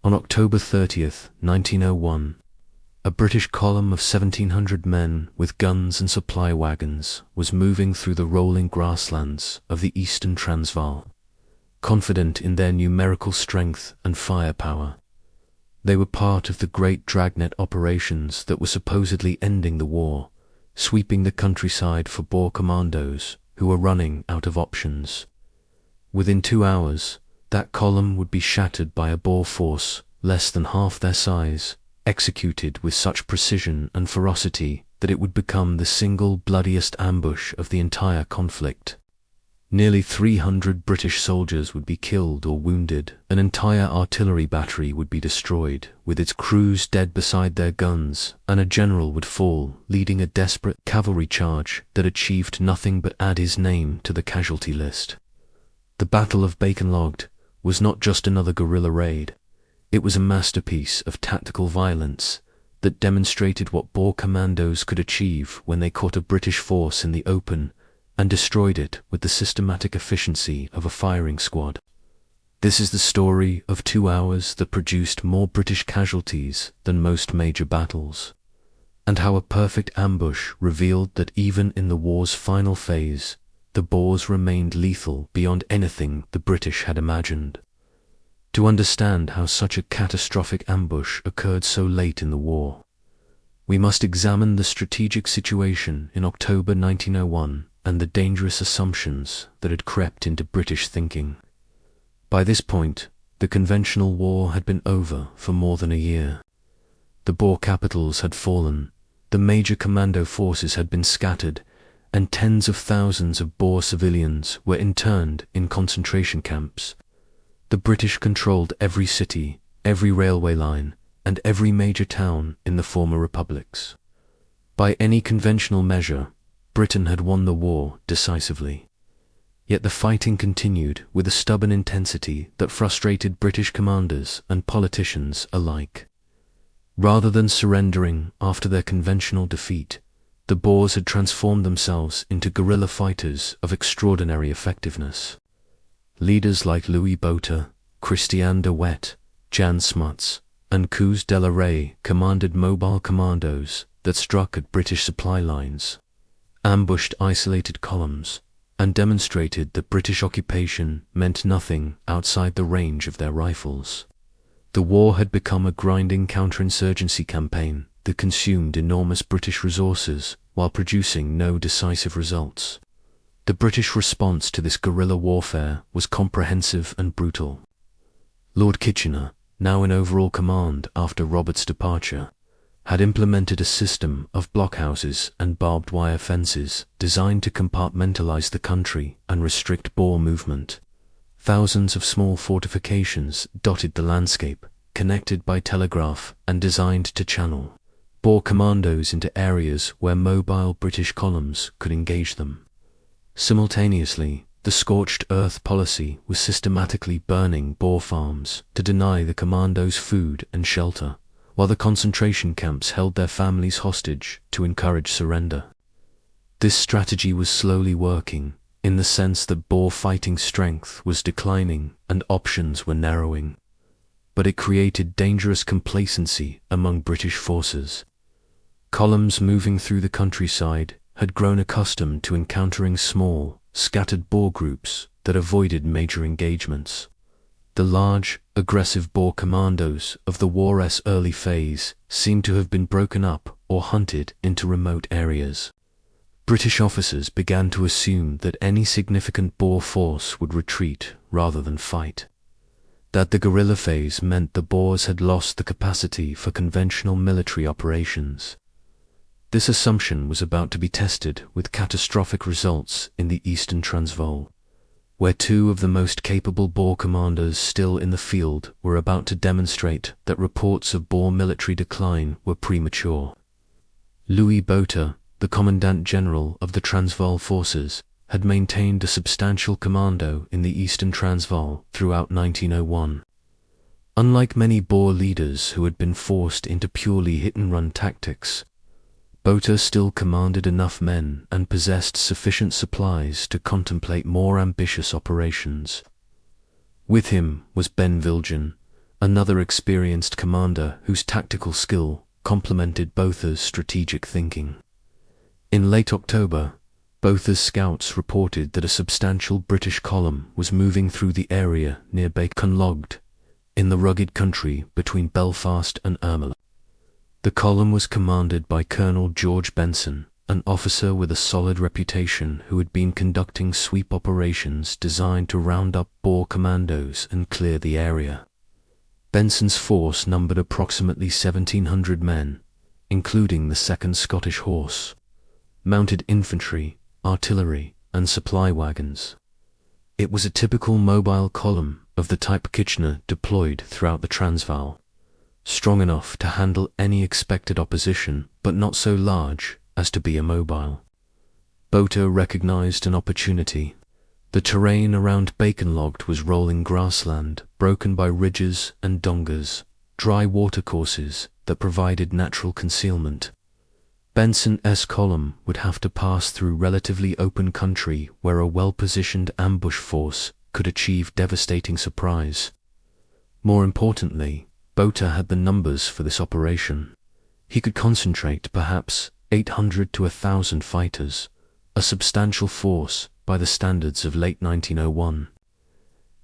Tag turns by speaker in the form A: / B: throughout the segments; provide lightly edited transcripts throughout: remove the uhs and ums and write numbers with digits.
A: On October 30th, 1901, a British column of 1,700 men with guns and supply wagons was moving through the rolling grasslands of the Eastern Transvaal, confident in their numerical strength and firepower. They were part of the great dragnet operations that were supposedly ending the war, sweeping the countryside for Boer commandos who were running out of options. Within 2 hours, that column would be shattered by a Boer force less than half their size, executed with such precision and ferocity that it would become the single bloodiest ambush of the entire conflict. Nearly 300 British soldiers would be killed or wounded, an entire artillery battery would be destroyed, with its crews dead beside their guns, and a general would fall, leading a desperate cavalry charge that achieved nothing but add his name to the casualty list. The Battle of Bakenlaagte was not just another guerrilla raid. It was a masterpiece of tactical violence that demonstrated what Boer commandos could achieve when they caught a British force in the open and destroyed it with the systematic efficiency of a firing squad. This is the story of 2 hours that produced more British casualties than most major battles, and how a perfect ambush revealed that even in the war's final phase, the Boers remained lethal beyond anything the British had imagined. To understand how such a catastrophic ambush occurred so late in the war, we must examine the strategic situation in October 1901 and the dangerous assumptions that had crept into British thinking. By this point, the conventional war had been over for more than a year. The Boer capitals had fallen, the major commando forces had been scattered, and tens of thousands of Boer civilians were interned in concentration camps. The British controlled every city, every railway line, and every major town in the former republics. By any conventional measure, Britain had won the war decisively. Yet the fighting continued with a stubborn intensity that frustrated British commanders and politicians alike. Rather than surrendering after their conventional defeat, the Boers had transformed themselves into guerrilla fighters of extraordinary effectiveness. Leaders like Louis Botha, Christian de Wet, Jan Smuts, and Koos de la Rey commanded mobile commandos that struck at British supply lines, ambushed isolated columns, and demonstrated that British occupation meant nothing outside the range of their rifles. The war had become a grinding counterinsurgency campaign that consumed enormous British resources while producing no decisive results. The British response to this guerrilla warfare was comprehensive and brutal. Lord Kitchener, now in overall command after Robert's departure, had implemented a system of blockhouses and barbed wire fences designed to compartmentalize the country and restrict Boer movement. Thousands of small fortifications dotted the landscape, connected by telegraph and designed to channel Boer commandos into areas where mobile British columns could engage them. Simultaneously, the scorched earth policy was systematically burning Boer farms to deny the commandos food and shelter, while the concentration camps held their families hostage to encourage surrender. This strategy was slowly working, in the sense that Boer fighting strength was declining and options were narrowing. But it created dangerous complacency among British forces. Columns moving through the countryside had grown accustomed to encountering small, scattered Boer groups that avoided major engagements. The large, aggressive Boer commandos of the war's early phase seemed to have been broken up or hunted into remote areas. British officers began to assume that any significant Boer force would retreat rather than fight. That the guerrilla phase meant the Boers had lost the capacity for conventional military operations. This assumption was about to be tested with catastrophic results in the Eastern Transvaal, where two of the most capable Boer commanders still in the field were about to demonstrate that reports of Boer military decline were premature. Louis Botha, the Commandant General of the Transvaal forces, had maintained a substantial commando in the Eastern Transvaal throughout 1901. Unlike many Boer leaders who had been forced into purely hit-and-run tactics, Botha still commanded enough men and possessed sufficient supplies to contemplate more ambitious operations. With him was Ben Viljoen, another experienced commander whose tactical skill complemented Botha's strategic thinking. In late October, Botha's scouts reported that a substantial British column was moving through the area near Bakenlaagte, in the rugged country between Belfast and Ermelo. The column was commanded by Colonel George Benson, an officer with a solid reputation who had been conducting sweep operations designed to round up Boer commandos and clear the area. Benson's force numbered approximately 1,700 men, including the 2nd Scottish Horse, mounted infantry, artillery, and supply wagons. It was a typical mobile column of the type Kitchener deployed throughout the Transvaal, strong enough to handle any expected opposition, but not so large as to be immobile. Botha recognized an opportunity. The terrain around Bakenlaagte was rolling grassland, broken by ridges and dongas, dry watercourses that provided natural concealment. Benson's column would have to pass through relatively open country where a well-positioned ambush force could achieve devastating surprise. More importantly, Botha had the numbers for this operation. He could concentrate perhaps 800 to 1,000 fighters, a substantial force by the standards of late 1901.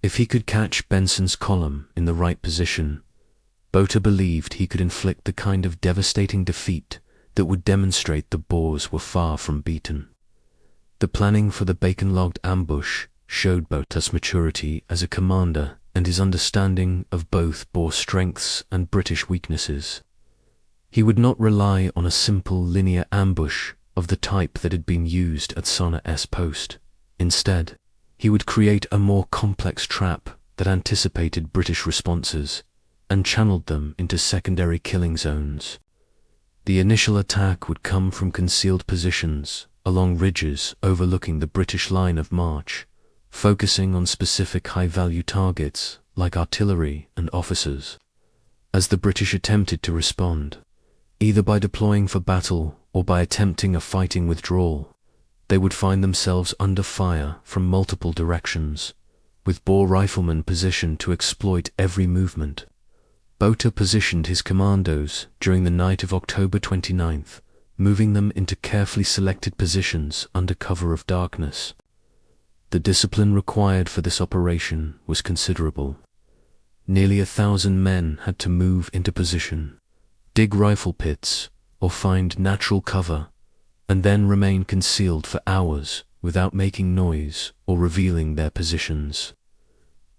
A: If he could catch Benson's column in the right position, Botha believed he could inflict the kind of devastating defeat that would demonstrate the Boers were far from beaten. The planning for the Bakenlaagte ambush showed Botha's maturity as a commander and his understanding of both Boer strengths and British weaknesses. He would not rely on a simple linear ambush of the type that had been used at Sonna's post. Instead, he would create a more complex trap that anticipated British responses and channeled them into secondary killing zones. The initial attack would come from concealed positions along ridges overlooking the British line of march, focusing on specific high-value targets like artillery and officers. As the British attempted to respond, either by deploying for battle or by attempting a fighting withdrawal, they would find themselves under fire from multiple directions, with Boer riflemen positioned to exploit every movement. Botha positioned his commandos during the night of October 29th, moving them into carefully selected positions under cover of darkness. The discipline required for this operation was considerable. Nearly 1,000 men had to move into position, dig rifle pits, or find natural cover, and then remain concealed for hours without making noise or revealing their positions.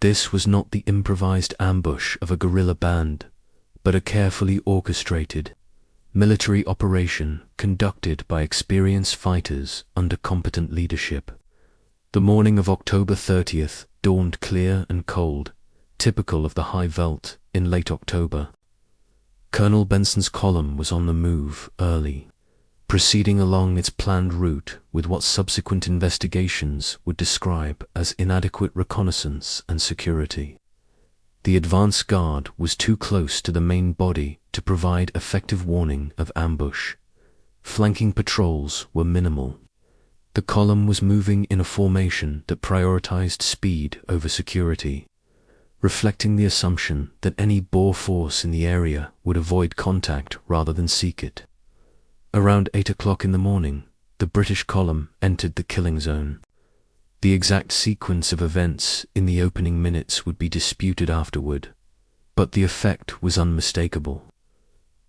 A: This was not the improvised ambush of a guerrilla band, but a carefully orchestrated military operation conducted by experienced fighters under competent leadership. The morning of October 30th dawned clear and cold, typical of the high veld in late October. Colonel Benson's column was on the move early, proceeding along its planned route with what subsequent investigations would describe as inadequate reconnaissance and security. The advance guard was too close to the main body to provide effective warning of ambush. Flanking patrols were minimal. The column was moving in a formation that prioritized speed over security, reflecting the assumption that any Boer force in the area would avoid contact rather than seek it. Around 8 o'clock in the morning, the British column entered the killing zone. The exact sequence of events in the opening minutes would be disputed afterward, but the effect was unmistakable.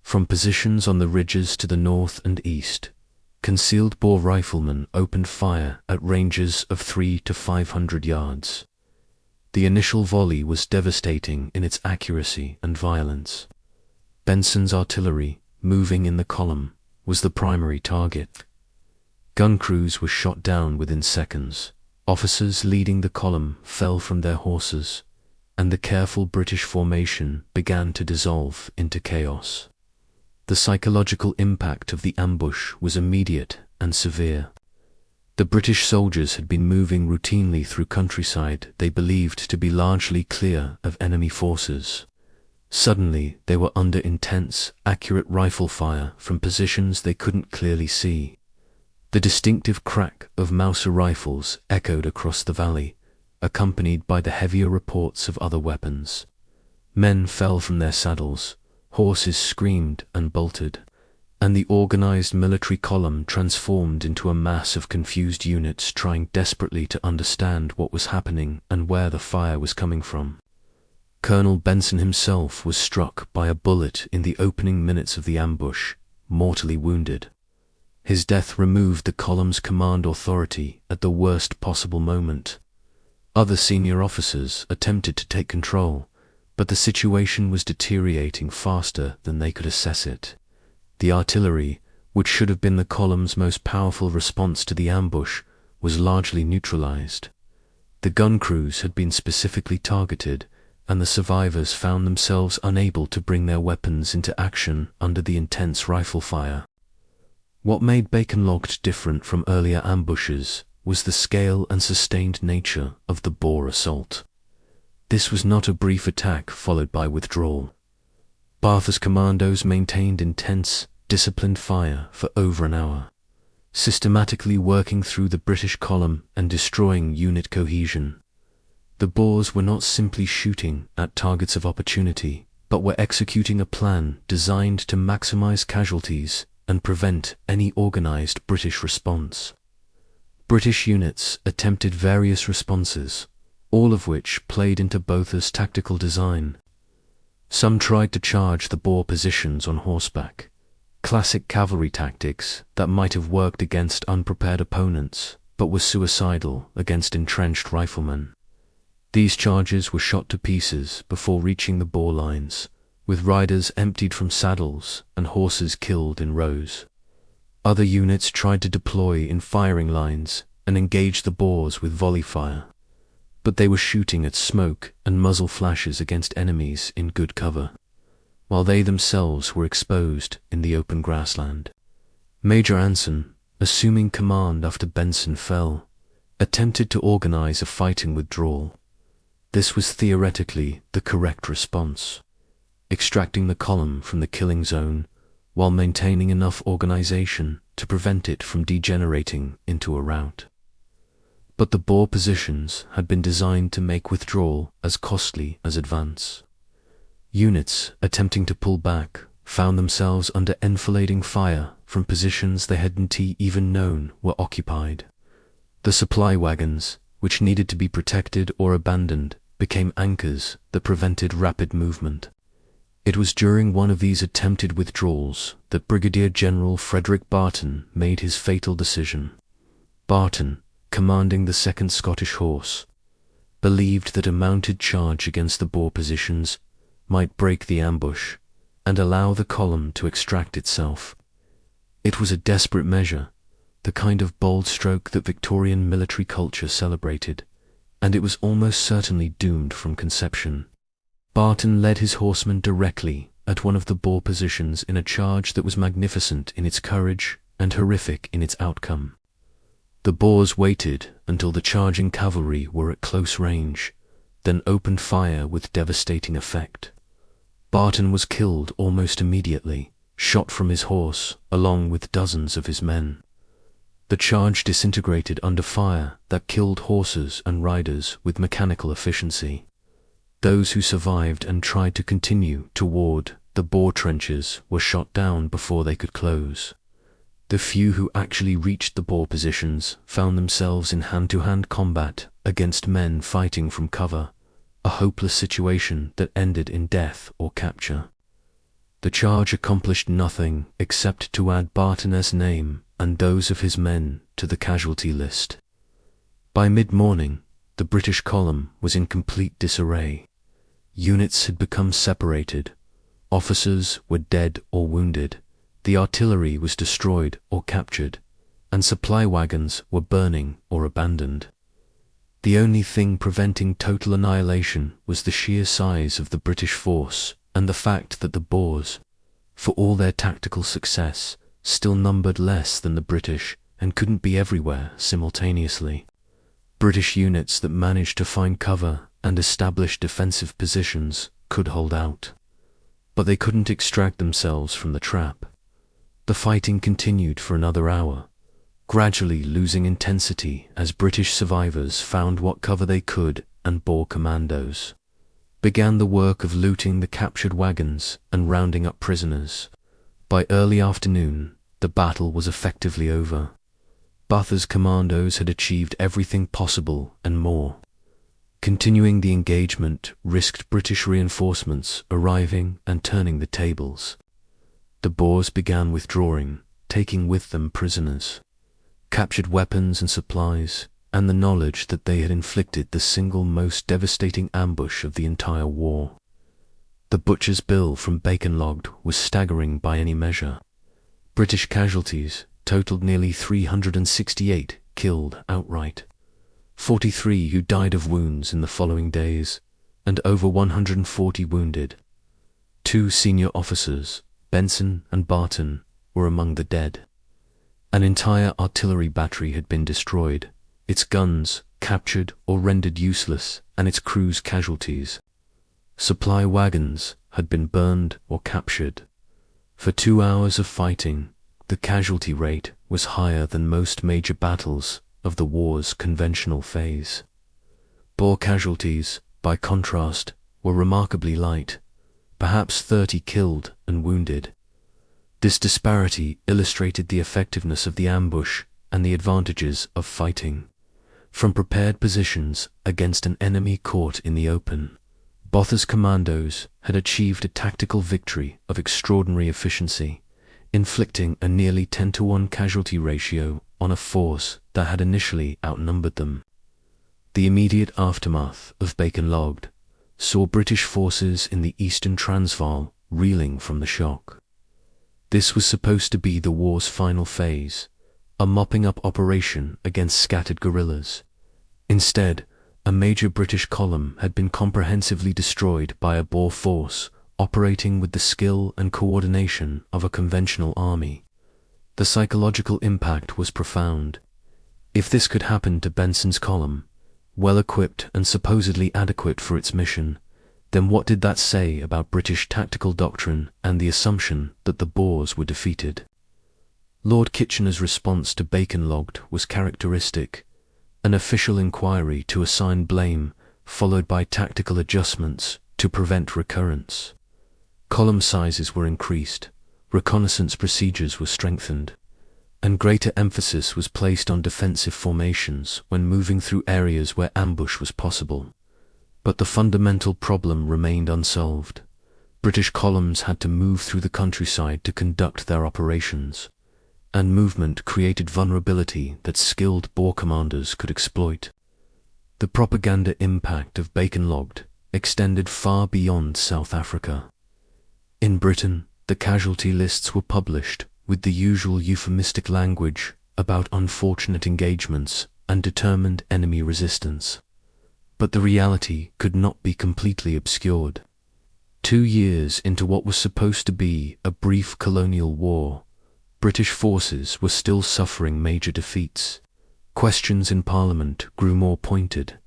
A: From positions on the ridges to the north and east, concealed Boer riflemen opened fire at ranges of 300 to 500 yards. The initial volley was devastating in its accuracy and violence. Benson's artillery, moving in the column, was the primary target. Gun crews were shot down within seconds. Officers leading the column fell from their horses, and the careful British formation began to dissolve into chaos. The psychological impact of the ambush was immediate and severe. The British soldiers had been moving routinely through countryside they believed to be largely clear of enemy forces. Suddenly, they were under intense, accurate rifle fire from positions they couldn't clearly see. The distinctive crack of Mauser rifles echoed across the valley, accompanied by the heavier reports of other weapons. Men fell from their saddles, horses screamed and bolted, and the organized military column transformed into a mass of confused units trying desperately to understand what was happening and where the fire was coming from. Colonel Benson himself was struck by a bullet in the opening minutes of the ambush, mortally wounded. His death removed the column's command authority at the worst possible moment. Other senior officers attempted to take control, but the situation was deteriorating faster than they could assess it. The artillery, which should have been the column's most powerful response to the ambush, was largely neutralized. The gun crews had been specifically targeted, and the survivors found themselves unable to bring their weapons into action under the intense rifle fire. What made Bakenlaagte different from earlier ambushes was the scale and sustained nature of the Boer assault. This was not a brief attack followed by withdrawal. Botha's commandos maintained intense, disciplined fire for over an hour, systematically working through the British column and destroying unit cohesion. The Boers were not simply shooting at targets of opportunity, but were executing a plan designed to maximize casualties and prevent any organized British response. British units attempted various responses, all of which played into Botha's tactical design. Some tried to charge the Boer positions on horseback, classic cavalry tactics that might have worked against unprepared opponents, but were suicidal against entrenched riflemen. These charges were shot to pieces before reaching the Boer lines, with riders emptied from saddles and horses killed in rows. Other units tried to deploy in firing lines and engage the Boers with volley fire, but they were shooting at smoke and muzzle flashes against enemies in good cover, while they themselves were exposed in the open grassland. Major Anson, assuming command after Benson fell, attempted to organize a fighting withdrawal. This was theoretically the correct response, extracting the column from the killing zone while maintaining enough organization to prevent it from degenerating into a rout. But the Boer positions had been designed to make withdrawal as costly as advance. Units attempting to pull back found themselves under enfilading fire from positions they hadn't even known were occupied. The supply wagons, which needed to be protected or abandoned, became anchors that prevented rapid movement. It was during one of these attempted withdrawals that Brigadier General Frederick Barton made his fatal decision. Barton, commanding the 2nd Scottish Horse, believed that a mounted charge against the Boer positions might break the ambush and allow the column to extract itself. It was a desperate measure, the kind of bold stroke that Victorian military culture celebrated, and it was almost certainly doomed from conception. Barton led his horsemen directly at one of the Boer positions in a charge that was magnificent in its courage and horrific in its outcome. The Boers waited until the charging cavalry were at close range, then opened fire with devastating effect. Barton was killed almost immediately, shot from his horse along with dozens of his men. The charge disintegrated under fire that killed horses and riders with mechanical efficiency. Those who survived and tried to continue toward the Boer trenches were shot down before they could close. The few who actually reached the Boer positions found themselves in hand-to-hand combat against men fighting from cover, a hopeless situation that ended in death or capture. The charge accomplished nothing except to add Barton's name and those of his men to the casualty list. By mid-morning, the British column was in complete disarray. Units had become separated, officers were dead or wounded, the artillery was destroyed or captured, and supply wagons were burning or abandoned. The only thing preventing total annihilation was the sheer size of the British force and the fact that the Boers, for all their tactical success, still numbered less than the British and couldn't be everywhere simultaneously. British units that managed to find cover and establish defensive positions could hold out, but they couldn't extract themselves from the trap. The fighting continued for another hour, gradually losing intensity as British survivors found what cover they could and Boer commandos. began the work of looting the captured wagons and rounding up prisoners. By early afternoon, the battle was effectively over. Botha's commandos had achieved everything possible and more. Continuing the engagement risked British reinforcements arriving and turning the tables. The Boers began withdrawing, taking with them prisoners, captured weapons and supplies, and the knowledge that they had inflicted the single most devastating ambush of the entire war. The butcher's bill from Bakenlaagte was staggering by any measure. British casualties totaled nearly 368 killed outright, 43 who died of wounds in the following days, and over 140 wounded. 2 senior officers, Benson and Barton, were among the dead. An entire artillery battery had been destroyed, its guns captured or rendered useless, and its crew's casualties. Supply wagons had been burned or captured. For 2 hours of fighting, the casualty rate was higher than most major battles of the war's conventional phase. Boer casualties, by contrast, were remarkably light, perhaps 30 killed and wounded. This disparity illustrated the effectiveness of the ambush and the advantages of fighting from prepared positions against an enemy caught in the open. Botha's commandos had achieved a tactical victory of extraordinary efficiency, inflicting a nearly 10-to-1 casualty ratio on a force that had initially outnumbered them. The immediate aftermath of Bakenlaagte saw British forces in the Eastern Transvaal reeling from the shock. This was supposed to be the war's final phase, a mopping-up operation against scattered guerrillas. Instead, a major British column had been comprehensively destroyed by a Boer force operating with the skill and coordination of a conventional army. The psychological impact was profound. If this could happen to Benson's column, well-equipped and supposedly adequate for its mission, then what did that say about British tactical doctrine and the assumption that the Boers were defeated? Lord Kitchener's response to Bakenlaagte was characteristic: an official inquiry to assign blame, followed by tactical adjustments to prevent recurrence. Column sizes were increased, reconnaissance procedures were strengthened, and greater emphasis was placed on defensive formations when moving through areas where ambush was possible. But the fundamental problem remained unsolved. British columns had to move through the countryside to conduct their operations, and movement created vulnerability that skilled Boer commanders could exploit. The propaganda impact of Bakenlaagte extended far beyond South Africa. In Britain, the casualty lists were published with the usual euphemistic language about unfortunate engagements and determined enemy resistance. But the reality could not be completely obscured. 2 years into what was supposed to be a brief colonial war, British forces were still suffering major defeats. Questions in Parliament grew more pointed,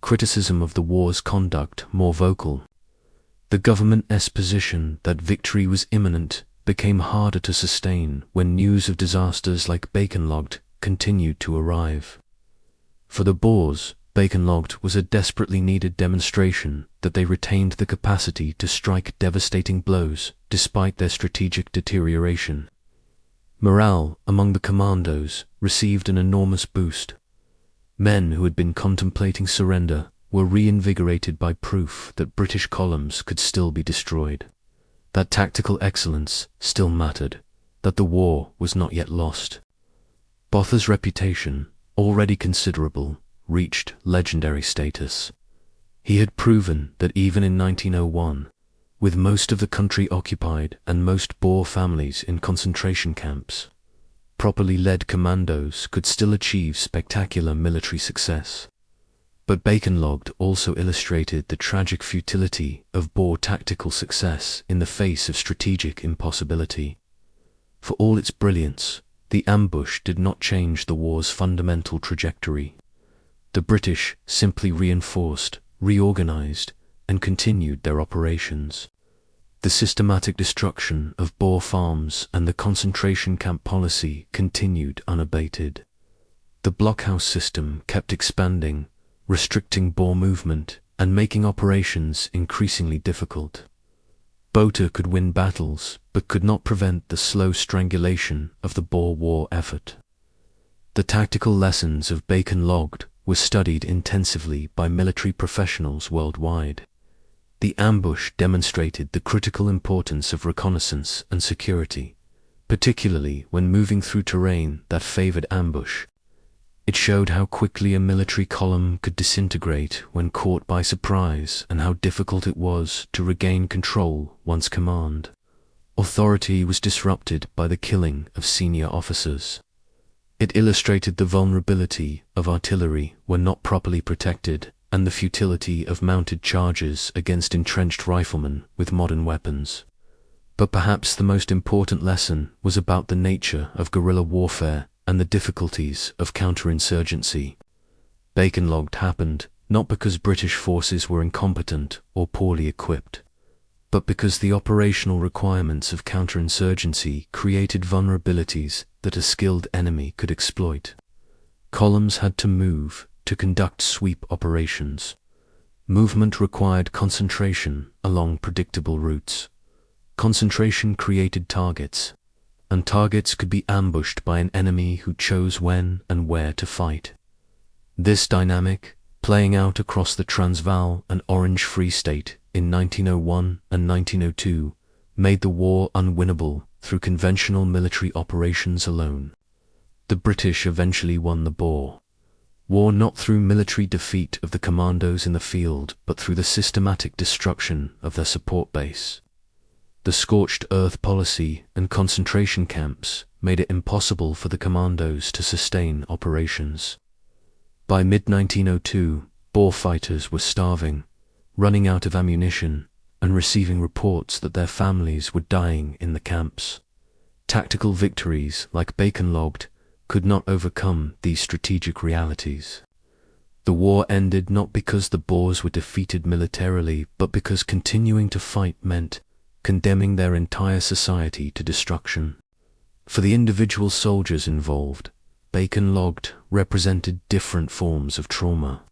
A: criticism of the war's conduct more vocal. The government's position that victory was imminent became harder to sustain when news of disasters like Bakenlaagte continued to arrive. For the Boers, Bakenlaagte was a desperately needed demonstration that they retained the capacity to strike devastating blows despite their strategic deterioration. Morale among the commandos received an enormous boost. Men who had been contemplating surrender were reinvigorated by proof that British columns could still be destroyed, that tactical excellence still mattered, that the war was not yet lost. Botha's reputation, already considerable, reached legendary status. He had proven that even in 1901, with most of the country occupied and most Boer families in concentration camps, properly led commandos could still achieve spectacular military success. But Bakenlaagte also illustrated the tragic futility of Boer tactical success in the face of strategic impossibility. For all its brilliance, the ambush did not change the war's fundamental trajectory. The British simply reinforced, reorganized, and continued their operations. The systematic destruction of Boer farms and the concentration camp policy continued unabated. The blockhouse system kept expanding, restricting Boer movement and making operations increasingly difficult. Botha could win battles, but could not prevent the slow strangulation of the Boer War effort. The tactical lessons of Bakenlaagte were studied intensively by military professionals worldwide. The ambush demonstrated the critical importance of reconnaissance and security, particularly when moving through terrain that favored ambush. It showed how quickly a military column could disintegrate when caught by surprise and how difficult it was to regain control once command authority was disrupted by the killing of senior officers. It illustrated the vulnerability of artillery when not properly protected and the futility of mounted charges against entrenched riflemen with modern weapons. But perhaps the most important lesson was about the nature of guerrilla warfare and the difficulties of counterinsurgency. Bakenlaagte happened not because British forces were incompetent or poorly equipped, but because the operational requirements of counterinsurgency created vulnerabilities that a skilled enemy could exploit. Columns had to move to conduct sweep operations. Movement required concentration along predictable routes. Concentration created targets, and targets could be ambushed by an enemy who chose when and where to fight. This dynamic, playing out across the Transvaal and Orange Free State in 1901 and 1902, made the war unwinnable through conventional military operations alone. The British eventually won the Boer War not through military defeat of the commandos in the field, but through the systematic destruction of their support base. The scorched earth policy and concentration camps made it impossible for the commandos to sustain operations. By mid-1902, Boer fighters were starving, running out of ammunition, and receiving reports that their families were dying in the camps. Tactical victories like Bakenlaagte could not overcome these strategic realities. The war ended not because the Boers were defeated militarily, but because continuing to fight meant condemning their entire society to destruction. For the individual soldiers involved, Bakenlaagte represented different forms of trauma.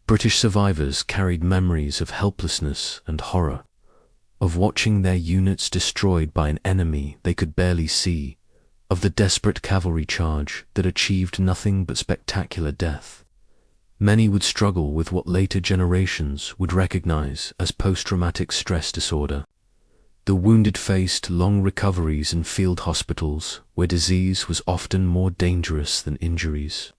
A: British survivors carried memories of helplessness and horror, of watching their units destroyed by an enemy they could barely see, of the desperate cavalry charge that achieved nothing but spectacular death. Many would struggle with what later generations would recognize as post-traumatic stress disorder. The wounded faced long recoveries in field hospitals where disease was often more dangerous than injuries.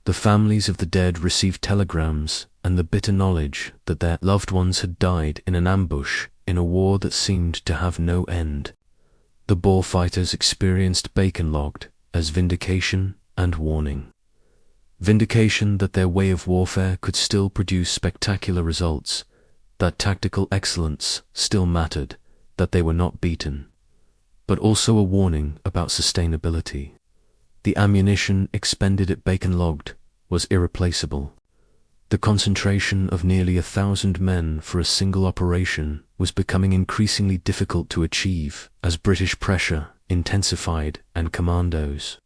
A: The families of the dead received telegrams and the bitter knowledge that their loved ones had died in an ambush in a war that seemed to have no end. The Boer fighters experienced Bakenlaagte as vindication and warning. Vindication that their way of warfare could still produce spectacular results, that tactical excellence still mattered, that they were not beaten, but also a warning about sustainability. The ammunition expended at Bakenlaagte was irreplaceable. The concentration of nearly 1,000 men for a single operation was becoming increasingly difficult to achieve as British pressure intensified and commandos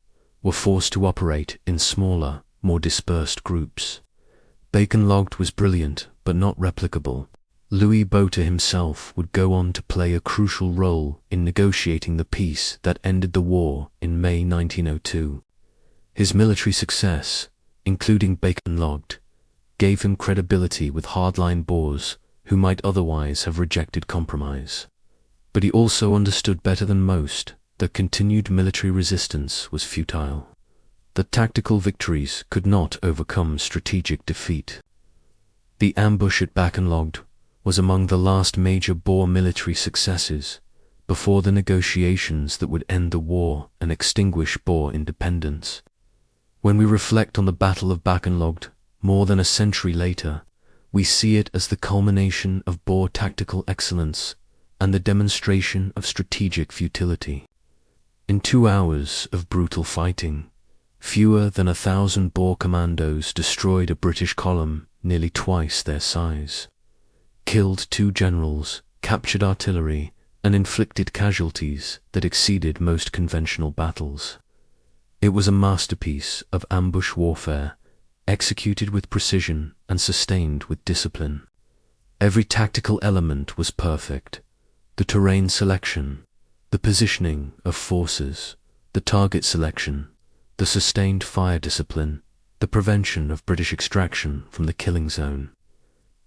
A: were forced to operate in smaller, more dispersed groups. Bakenlaagte was brilliant but not replicable. Louis Botha himself would go on to play a crucial role in negotiating the peace that ended the war in May 1902. His military success, including Bakenlaagte, gave him credibility with hardline Boers who might otherwise have rejected compromise. But he also understood better than most that continued military resistance was futile. That tactical victories could not overcome strategic defeat. The ambush at Bakenlaagte was among the last major Boer military successes before the negotiations that would end the war and extinguish Boer independence. When we reflect on the Battle of Bakenlaagte more than a century later, we see it as the culmination of Boer tactical excellence and the demonstration of strategic futility. In 2 hours of brutal fighting, fewer than 1,000 Boer commandos destroyed a British column nearly twice their size, killed 2 generals, captured artillery, and inflicted casualties that exceeded most conventional battles. It was a masterpiece of ambush warfare, executed with precision and sustained with discipline. Every tactical element was perfect. The terrain selection, the positioning of forces, the target selection, the sustained fire discipline, the prevention of British extraction from the killing zone.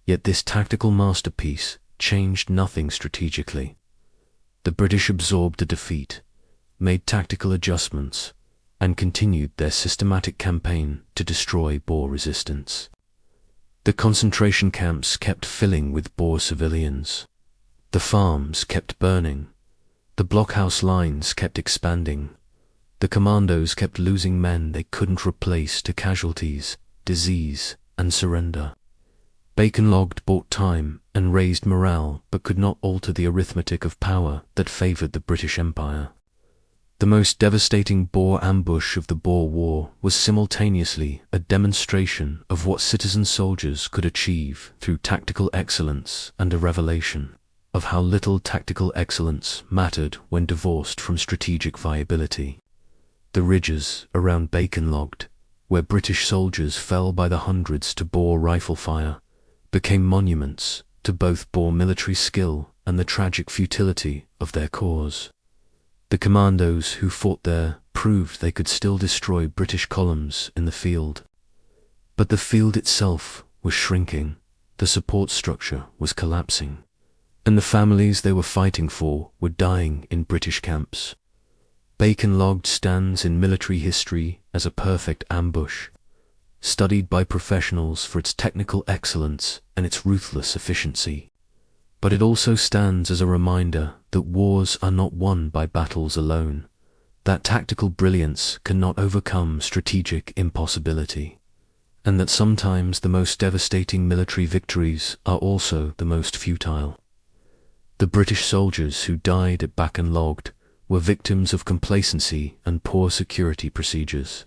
A: Yet this tactical masterpiece changed nothing strategically. The British absorbed the defeat, made tactical adjustments, and continued their systematic campaign to destroy Boer resistance. The concentration camps kept filling with Boer civilians. The farms kept burning. The blockhouse lines kept expanding. The commandos kept losing men they couldn't replace to casualties, disease, and surrender. Bakenlaagte bought time and raised morale, but could not alter the arithmetic of power that favored the British Empire. The most devastating Boer ambush of the Boer War was simultaneously a demonstration of what citizen soldiers could achieve through tactical excellence and a revelation of how little tactical excellence mattered when divorced from strategic viability. The ridges around Bakenlaagte, where British soldiers fell by the hundreds to Boer rifle fire, became monuments to both Boer military skill and the tragic futility of their cause. The commandos who fought there proved they could still destroy British columns in the field. But the field itself was shrinking, the support structure was collapsing, and the families they were fighting for were dying in British camps. Bakenlaagte stands in military history as a perfect ambush, studied by professionals for its technical excellence and its ruthless efficiency. But it also stands as a reminder that wars are not won by battles alone, that tactical brilliance cannot overcome strategic impossibility, and that sometimes the most devastating military victories are also the most futile. The British soldiers who died at Bakenlaagte were victims of complacency and poor security procedures.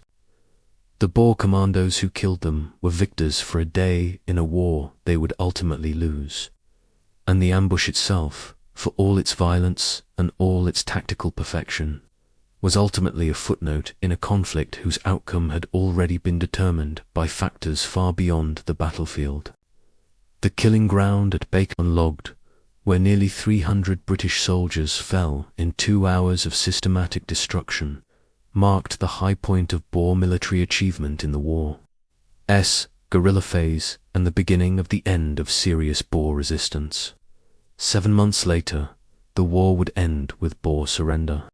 A: The Boer commandos who killed them were victors for a day in a war they would ultimately lose. And the ambush itself, for all its violence and all its tactical perfection, was ultimately a footnote in a conflict whose outcome had already been determined by factors far beyond the battlefield. The killing ground at Bakenlaagte, where nearly 300 British soldiers fell in 2 hours of systematic destruction, marked the high point of Boer military achievement in the war's guerrilla phase and the beginning of the end of serious Boer resistance. 7 months later, the war would end with Boer surrender.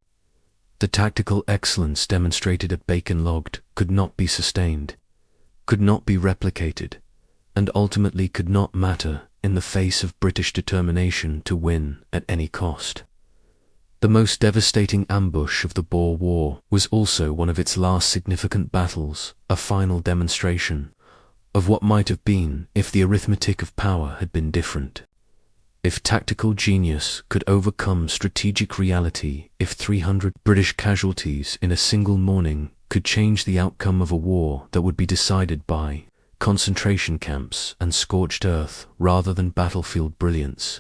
A: The tactical excellence demonstrated at Bakenlaagte could not be sustained, could not be replicated, and ultimately could not matter in the face of British determination to win at any cost. The most devastating ambush of the Boer War was also one of its last significant battles, a final demonstration of what might have been if the arithmetic of power had been different. If tactical genius could overcome strategic reality, if 300 British casualties in a single morning could change the outcome of a war that would be decided by concentration camps and scorched earth rather than battlefield brilliance,